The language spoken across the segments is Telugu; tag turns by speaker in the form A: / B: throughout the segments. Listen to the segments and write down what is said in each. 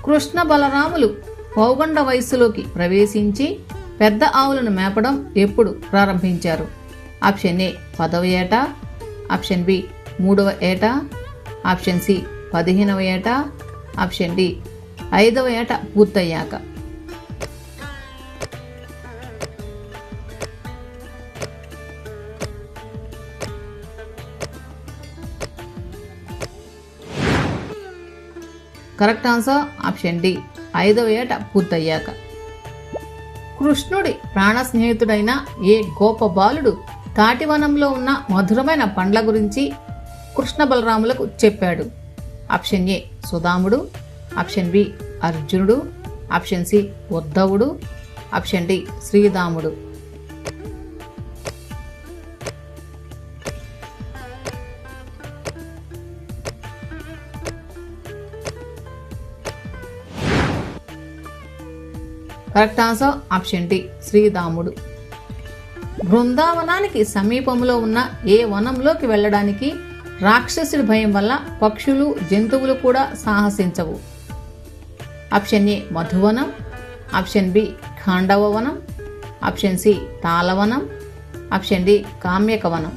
A: కృష్ణ బలరాములు పౌగండ వయస్సులోకి ప్రవేశించి పెద్ద ఆవులను మేపడం ఎప్పుడు ప్రారంభించారు? ఆప్షన్ ఏ 10వ ఏట, ఆప్షన్ బి 3వ ఏట, ఆప్షన్ సి 15వ ఏట, ఆప్షన్ డి 5వ ఏట పూర్తయ్యాక. కరెక్ట్ ఆన్సర్ ఆప్షన్ డి 5వ ఏట పూర్తయ్యాక. కృష్ణుడి ప్రాణ స్నేహితుడైన ఏ గోప బాలుడు తాటివనంలో ఉన్న మధురమైన పండ్ల గురించి కృష్ణ బలరాములకు చెప్పాడు? ఆప్షన్ ఏ సుదాముడు, ఆప్షన్ బి అర్జునుడు, ఆప్షన్ సి ఉద్ధవుడు, ఆప్షన్ డి శ్రీదాముడు. కరెక్ట్ ఆన్సర్ ఆప్షన్ డి శ్రీదాముడు. బృందావనానికి సమీపంలో ఉన్న ఏ వనంలోకి వెళ్ళడానికి రాక్షసుడి భయం వల్ల పక్షులు జంతువులు కూడా సాహసించవు? ఆప్షన్ ఏ మధువనం, ఆప్షన్ బి ఖాండవ వనం, ఆప్షన్ సి తాళవనం, ఆప్షన్ డి కామ్యక వనం.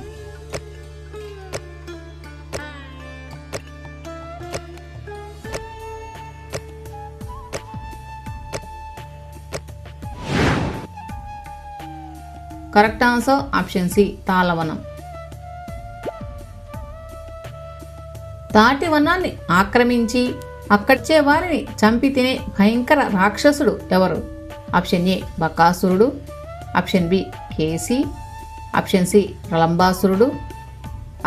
A: కరెక్ట్ ఆన్సర్ ఆప్షన్ సి తాళవనం. తాటి వనాన్ని ఆక్రమించి అక్కడ్చే వారిని చంపి తినే భయంకర రాక్షసుడు ఎవరు? ఆప్షన్ ఏ బకాసురుడు, option B Keshi, option C ప్రలంబాసురుడు,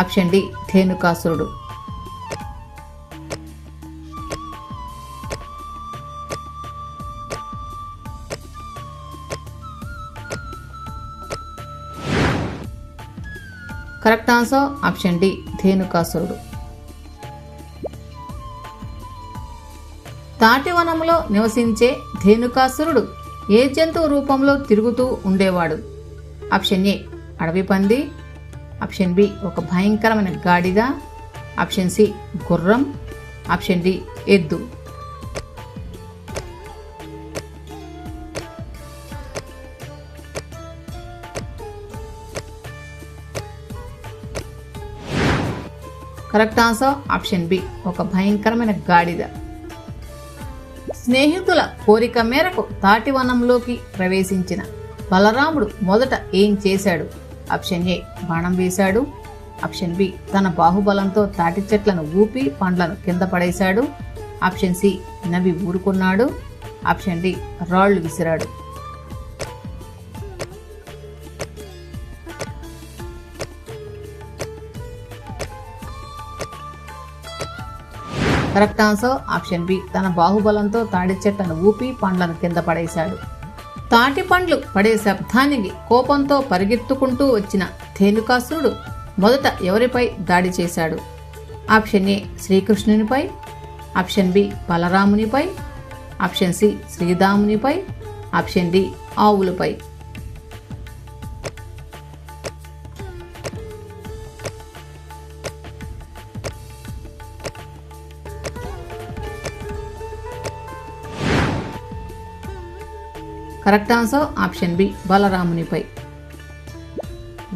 A: ఆప్షన్ డి ధేనుకాసురుడు. కరెక్ట్ ఆన్సర్ ఆప్షన్ డి ధేనుకాసురుడు. తాటివనంలో నివసించే ధేనుకాసురుడు ఏ జంతువు రూపంలో తిరుగుతూ ఉండేవాడు? ఆప్షన్ ఏ అడవి పంది, ఆప్షన్ బి ఒక భయంకరమైన గాడిద, ఆప్షన్ సి గుర్రం, ఆప్షన్ డి ఎద్దు. కరెక్ట్ ఆన్సర్ ఆప్షన్ బి ఒక భయంకరమైన గాడిద. స్నేహితుల కోరిక మేరకు తాటివనంలోకి ప్రవేశించిన బలరాముడు మొదట ఏం చేశాడు? ఆప్షన్ ఏ బాణం వేశాడు, ఆప్షన్ బి తన బాహుబలంతో తాటి చెట్లను ఊపి పండ్లను కింద పడేశాడు, ఆప్షన్ సి నవ్వి ఊరుకున్నాడు, ఆప్షన్ డి రాళ్లు విసిరాడు. కరెక్ట్ ఆన్సర్ ఆప్షన్ బి తన బాహుబలంతో తాడి చెట్లను ఊపి పండ్లను కింద పడేశాడు. తాటి పండ్లు పడే శబ్దానికి కోపంతో పరిగెత్తుకుంటూ వచ్చిన ధేనుకాసురుడు మొదట ఎవరిపై దాడి చేశాడు? ఆప్షన్ ఏ శ్రీకృష్ణునిపై, ఆప్షన్ బి బలరామునిపై, ఆప్షన్ సి శ్రీదామునిపై, ఆప్షన్ డి ఆవులపై. కరెక్ట్ ఆన్సర్ ఆప్షన్ బి బలరామునిపై.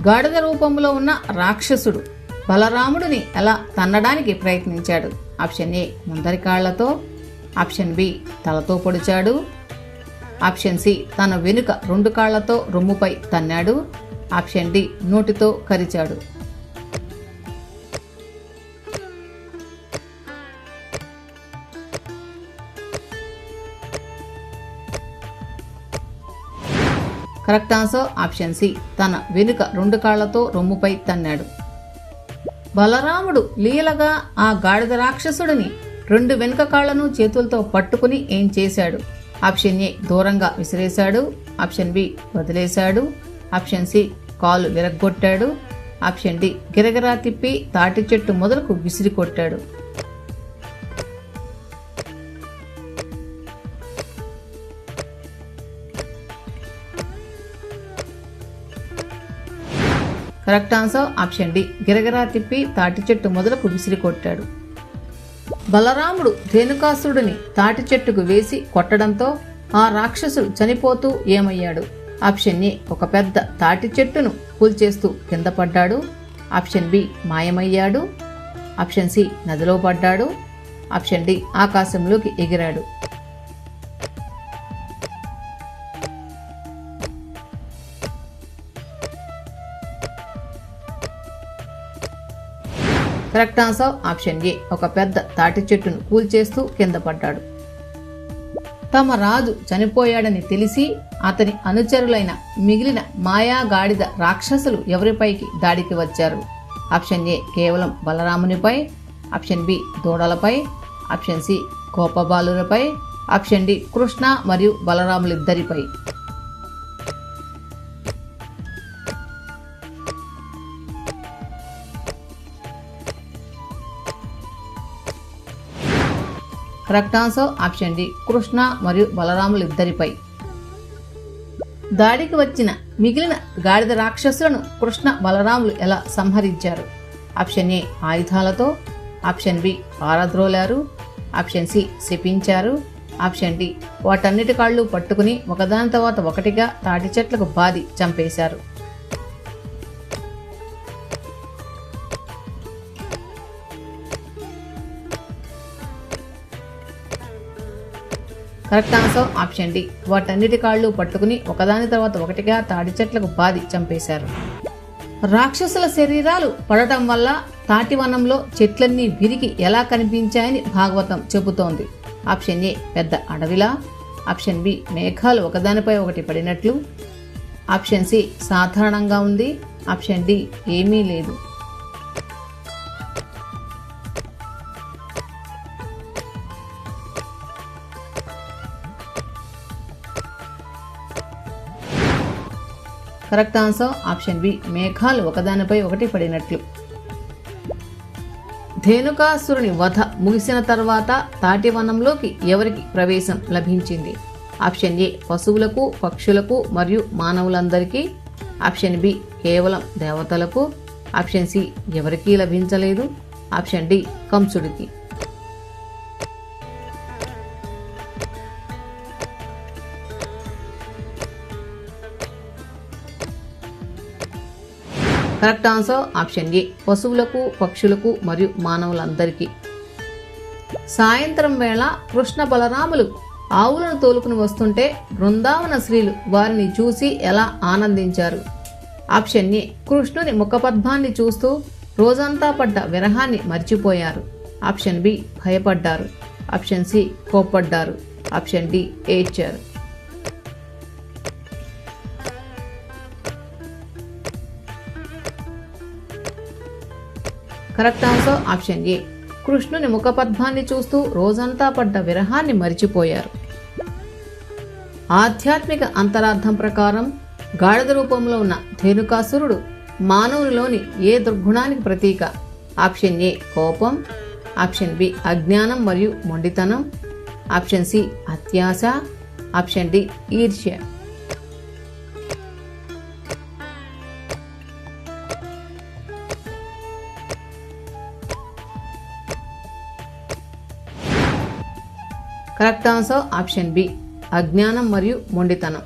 A: గాడిద రూపంలో ఉన్న రాక్షసుడు బలరాముడిని ఎలా తన్నడానికి ప్రయత్నించాడు? ఆప్షన్ ఏ ముందరి కాళ్లతో, ఆప్షన్ బి తలతో పొడిచాడు, ఆప్షన్ సి తన వెనుక 2 కాళ్లతో రొమ్ముపై తన్నాడు, ఆప్షన్ డి నోటితో కరిచాడు. కరెక్ట్ ఆన్సర్ ఆప్షన్ సి తన వెనుక 2 కాళ్లతో రొమ్ముపై తన్నాడు. బలరాముడు లీలగా ఆ గాడిద రాక్షసుడిని 2 వెనుక కాళ్లను చేతులతో పట్టుకుని ఏం చేశాడు? ఆప్షన్ ఏ దూరంగా విసిరేశాడు, ఆప్షన్ బి వదిలేశాడు, ఆప్షన్ సి కాలు విరగ్గొట్టాడు, ఆప్షన్ డి గిరగిరా తిప్పి తాటి చెట్టు మొదలకు విసిరి కొట్టాడు. కరెక్ట్ ఆన్సర్ ఆప్షన్ డి గిరగిరా తిప్పి తాటి చెట్టు మొదలకు విసిరి కొట్టాడు. బలరాముడు ధేనుకాసురుడిని తాటి చెట్టుకు వేసి కొట్టడంతో ఆ రాక్షసుడు చనిపోతూ ఏమయ్యాడు? ఆప్షన్ ఏ ఒక పెద్ద తాటి చెట్టును కూల్చేస్తూ కింద పడ్డాడు. ఆప్షన్ బి మాయమయ్యాడు. ఆప్షన్ సి నదిలో పడ్డాడు. ఆప్షన్ డి ఆకాశంలోకి ఎగిరాడు. కరెక్ట్ ఆన్సర్ ఆప్షన్ ఏ ఒక పెద్ద తాటి చెట్టును కూల్చేస్తూ కింద పడ్డాడు. తమ రాజు చనిపోయాడని తెలిసి అతని అనుచరులైన మిగిలిన మాయా గాడిద రాక్షసులు ఎవరిపైకి దాడికి వచ్చారు? ఆప్షన్ ఏ కేవలం బలరామునిపై. ఆప్షన్ బి దూడలపై. ఆప్షన్ సి గోపబాలులపై. ఆప్షన్ డి కృష్ణ మరియు బలరాములిద్దరిపై. Correct answer option D Krishna మరియు బలరాములిద్దరిపై. దాడికి వచ్చిన మిగిలిన గాడిద రాక్షసులను కృష్ణ బలరాములు ఎలా సంహరించారు? ఆప్షన్ ఏ ఆయుధాలతో. ఆప్షన్ బి పారద్రోలారు. ఆప్షన్ సి శపించారు. ఆప్షన్ డి వాటన్నిటి కాళ్ళు పట్టుకుని ఒకదాని తర్వాత ఒకటిగా తాటి చెట్లకు బాది చంపేశారు. కరెక్ట్ ఆన్సర్ ఆప్షన్ డి వాటన్నిటి కాళ్ళు పట్టుకుని ఒకదాని తర్వాత ఒకటిగా తాటి చెట్లకు బాది చంపేశారు. రాక్షసుల శరీరాలు పడటం వల్ల తాటివనంలో చెట్లన్నీ విరిగి ఎలా కనిపించాయని భాగవతం చెబుతోంది? ఆప్షన్ ఏ పెద్ద అడవిలా. ఆప్షన్ బి మేఘాలు ఒకదానిపై ఒకటి పడినట్లు. ఆప్షన్ సి సాధారణంగా ఉంది. ఆప్షన్ డి ఏమీ లేదు. కరెక్ట్ ఆన్సర్ ఆప్షన్ బి మేఘాలు ఒకదానిపై ఒకటి పడినట్లు. ధేనుకాసురుని వధ ముగిసిన తర్వాత తాటివనంలోకి ఎవరికి ప్రవేశం లభించింది? ఆప్షన్ ఏ పశువులకు, పక్షులకు మరియు మానవులందరికీ. ఆప్షన్ బి కేవలం దేవతలకు. ఆప్షన్ సి ఎవరికీ లభించలేదు. ఆప్షన్ డి కంసుడికి. కరెక్ట్ ఆన్సర్ ఆప్షన్ ఏ పశువులకు, పక్షులకు మరియు మానవులందరికీ. సాయంత్రం వేళ కృష్ణ బలరాములు ఆవులను తోలుకుని వస్తుంటే బృందావన స్త్రీలు వారిని చూసి ఎలా ఆనందించారు? ఆప్షన్ ఏ కృష్ణుని ముఖపద్మాన్ని చూస్తూ రోజంతా పడ్డ విరహాన్ని మర్చిపోయారు. ఆప్షన్ బి భయపడ్డారు. ఆప్షన్ సి కోప్పడ్డారు. ఆప్షన్ డి ఏడ్చారు. కరెక్ట్ ఆన్సర్ ఆప్షన్ ఏ కృష్ణుని ముఖపద్మాన్ని చూస్తూ రోజంతా పడ్డ విరహాన్ని మరిచిపోయారు. ఆధ్యాత్మిక అంతరార్థం ప్రకారం గాడిద రూపంలో ఉన్న ధేనుకాసురుడు మానవునిలోని ఏ దుర్గుణానికి ప్రతీక? ఆప్షన్ ఏ కోపం. ఆప్షన్ బి అజ్ఞానం మరియు మొండితనం. ఆప్షన్ సి అత్యాశ. ఆప్షన్ డి ఈర్ష్య. కరెక్ట్ ఆన్సర్ ఆప్షన్ బి అజ్ఞానం మరియు మొండితనం.